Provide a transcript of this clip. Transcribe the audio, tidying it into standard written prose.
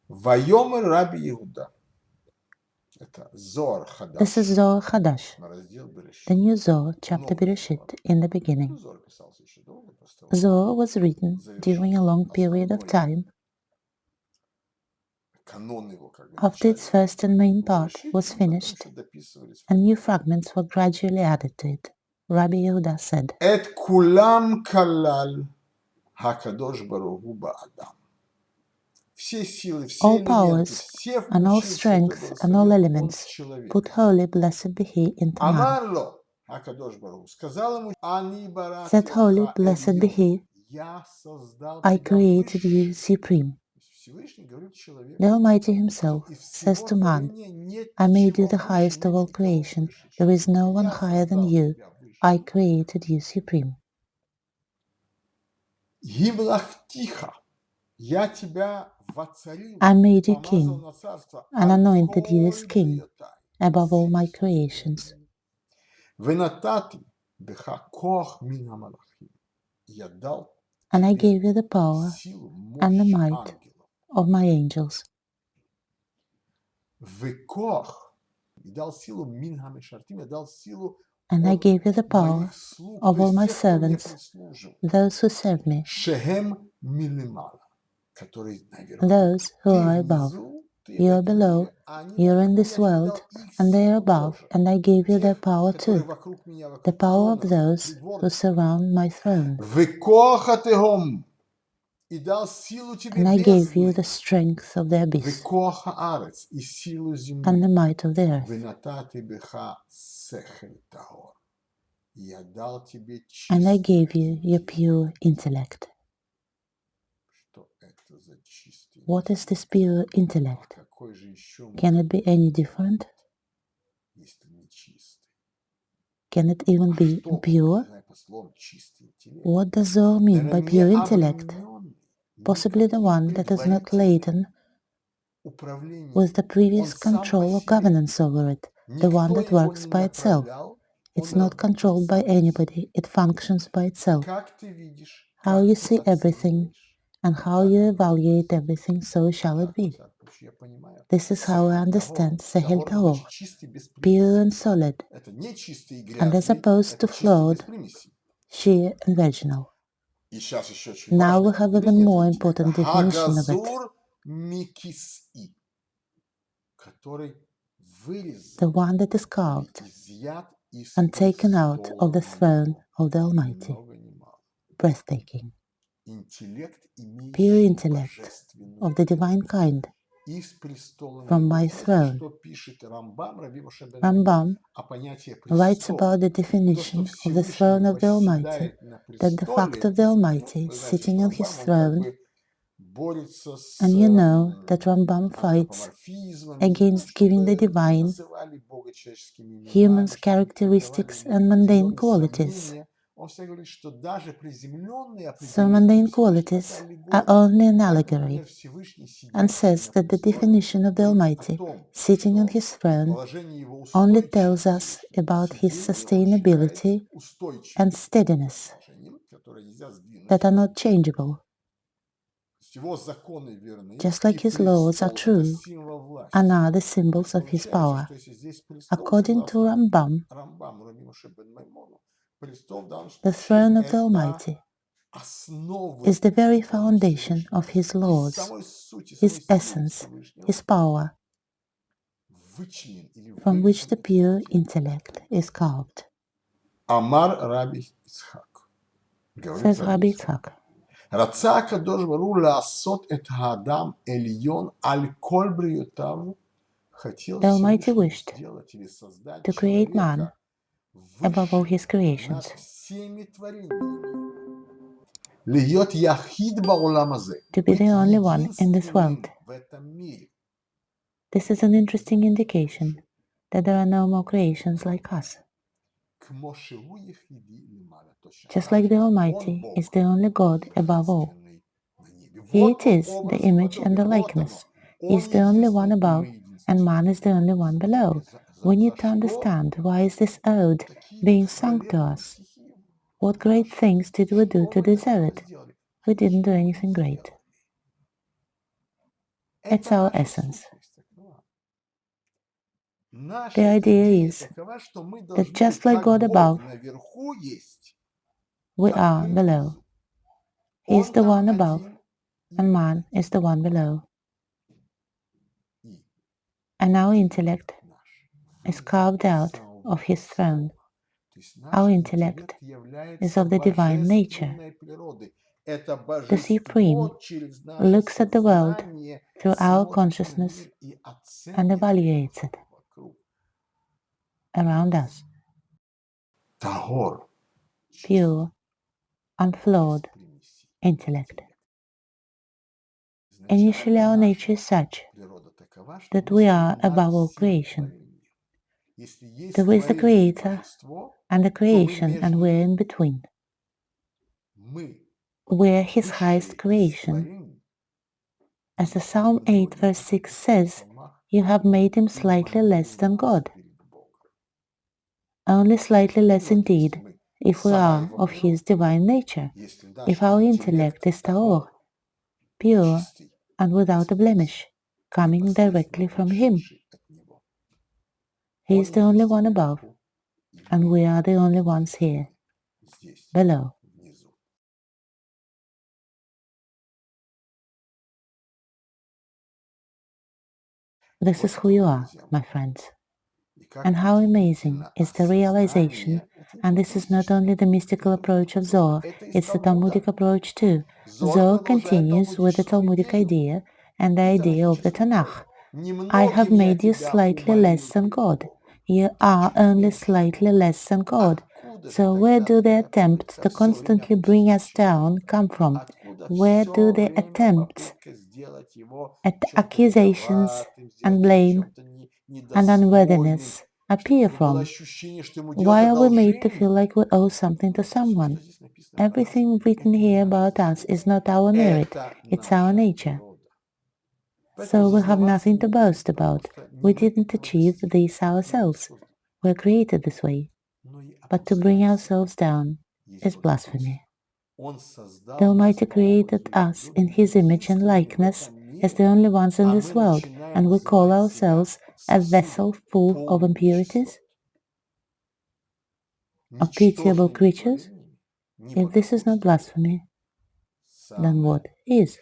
Вайомер Раби Иуда. Это Zohar This is Хадаш. Zohar Chadash, На раздел Берешит. the new Zohar, chapter Новый Bereshit, Zohar. in the beginning. Zohar писался еще долго, просто Zohar was written during a long period of основной time. канон его, как бы, After its first and main part Берешит, was и потом finished, еще дописывались. and new fragments were gradually added to it. Rabbi Yehuda said, את כולם כלל הקדוש ברוך הוא באדם. Все силы, все all элементы, powers все and all включил strength Святой and all Благословен, он в elements человека. put holy, blessed be he, into man. Амар ло, הקדוש ברוך הוא, сказал ему, אני בראתי Said holy, אותך blessed be עליון. he, Я создал I тебя created you выше. supreme. Всевышний говорит человеку, The Almighty что Himself из says всего to man, творения нет I made you ничего the выше, highest of нет all никого creation. выше, There is no чем one я higher than создал you. тебя выше. I created you supreme. Гимлахтиха, я тебя воцарил, I made you помазал king на царство, and anointed you as аль-коль king бриотай. above all my creations. ונתתי בך כוח מן המלאכים. Я дал And I тебе gave you the power силу, and the мощь might ангелов. of my angels. וכוח, и дал силу мин хамешартим, я дал силу And I от gave you the power моих слуг, of то all есть my тех, кто мне servants, прислуживает. those who serve me, Шехем милимала, которые наверху. those who Ты are above. внизу, ты You в are этом below, мире, а они you are in наверху, this я тебе world, дал их and they are силу above, тоже. and I gave you their Тех, power которые too, вокруг меня, the вокруг power of трона, those who придворных. surround my throne. וכוח התהום, и дал силу тебе And I gave you бездны. the strength of the abyss וכוח הארץ, и силу and земли. the might of the earth. ונתתי בך שכל טהור. Я дал тебе And I чистый gave you your pure intellect. Что это за чистый What is интеллект? this pure А intellect? какой же еще Can может it be быть any интеллект, different? если не чистый? Can it even А be что он impure? знает по словам чистый интеллект? What does Zohar mean by Наверное, не pure intellect? обремененный Possibly the никаким one that is not предварительным laden управлением. with the Он previous сам по control or себе. governance over it, the one Никто that его works не by itself. направлял. It's Он not работает controlled by сам по себе. anybody, it functions by itself. Как ты видишь, How как you ты see everything оцениваешь, and how так you оно и evaluate есть. everything, so shall it Так, во be. всяком случае, я понимаю. This is how I Сехель understand тагор. Sehel Тагор Tahor, значит чистый без pure примесей. and solid, Это не чистый и and as грязный, opposed to это чистый без flawed, примесей. sheer and virginal. И сейчас еще очень Now we важное have even определение more этого интеллекта. important definition of it. Хагазур микиси, который вырезан The one that is или carved изъят из and taken out of the throne престола of the моего. Ни Almighty. много ни мало. Breathtaking. Интеллект, Pure имеющий intellect божественную of the divine kind из престола from моего. my Интересно, throne. что пишет Рамбам, Раби Моше бен Rambam о понятии writes престола. about the То, что definition of the Всевышний throne of the Almighty, восседает на that the fact престоле, of the ну, Almighty вы знаете, что sitting on his Рамбам, он как throne, бы борется с and you know that Rambam fights антропоморфизмом, against giving the чтобы не divine называли Бога человеческими именами, humans' чтобы не characteristics придавали and mundane определенные qualities. сомнения. Он всегда говорит, что даже приземленные So определения mundane Всевышнего qualities это are аллегория. only an Как, allegory, например, Всевышний, and сидящий says на that the престоле, definition of the говорит о Almighty том, sitting on что his throne положение его only tells устойчивости, us about his сидение он считает sustainability устойчивым and steadiness положением, которое нельзя сдвинуть. that are not changeable. Его законы верны, Just like и his laws are престол – это true символ власти. and are the symbols of his Получается, power. что если здесь престол, According to согласно Rambam, Рамбаму, Раби Моше бен Маймону, престол в данном the случае throne of the это Almighty основы is the very законов foundation Всевышнего. of his Из laws, самой сути, his самой силы essence, Всевышнего his power, вычленен или from which the вырезан pure этот intellect is carved. Амар Раби Ицхак. Говорит Says Раби Rabbi Ицхак. Yitzhak. רצה הקדוש ברוך הוא לעשות את האדם עליון על כל בריאותיו. Хотел The Almighty Всевышний wished сделать или создать to create man человека above all выше his creations, над всеми творениями. להיות יחיד בעולם הזה. to be the only one in this world. единственным в этом мире. This is an interesting indication that there are no more creations like us. כמו שהוא יחידי למעלה, точно Just так like же, the как он Almighty Бог, is the only God above all. божественный на небе. He Вот it он, is, the образ и image and подобие. the Вот likeness. оно. He Он is the only one единственный, и above, мы единственные. and man is the only one below. We need to understand why is this ode being sung to us. What great things did we do to deserve it? We didn't do anything great. It's our essence. The idea is that just like God above, we are below. He is the one above, and man is the one below. And our intellect is carved out of his throne. Our intellect is of the divine nature. The Supreme looks at the world through our consciousness and evaluates it around us. Pure, unflawed intellect. Initially, our nature is such that we are above all creation. There is the Creator and the creation, and we're in between. We're His highest creation. As the Psalm 8 verse 6 says, you have made Him slightly less than God. Only slightly less indeed, if we are of His divine nature, if our intellect is tahor, pure and without a blemish, coming directly from Him. He is the only one above, and we are the only ones here, below. This is who you are, my friends. And how amazing is the realization, and this is not only the mystical approach of Zohar, it's the Talmudic approach too. Zohar continues with the Talmudic idea and the idea of the Tanakh. I have made you slightly less than God. You are only slightly less than God. So where do the attempts to constantly bring us down come from? Where do the attempts at accusations and blame and unworthiness appear from? Why are we made to feel like we owe something to someone? Everything written here about us is not our merit, it's our nature. So we have nothing to boast about. We didn't achieve this ourselves. We're created this way. But to bring ourselves down is blasphemy. The Almighty created us in His image and likeness as the only ones in this world, and we call ourselves a vessel full of impurities, of pitiable creatures. If this is not blasphemy, then what is?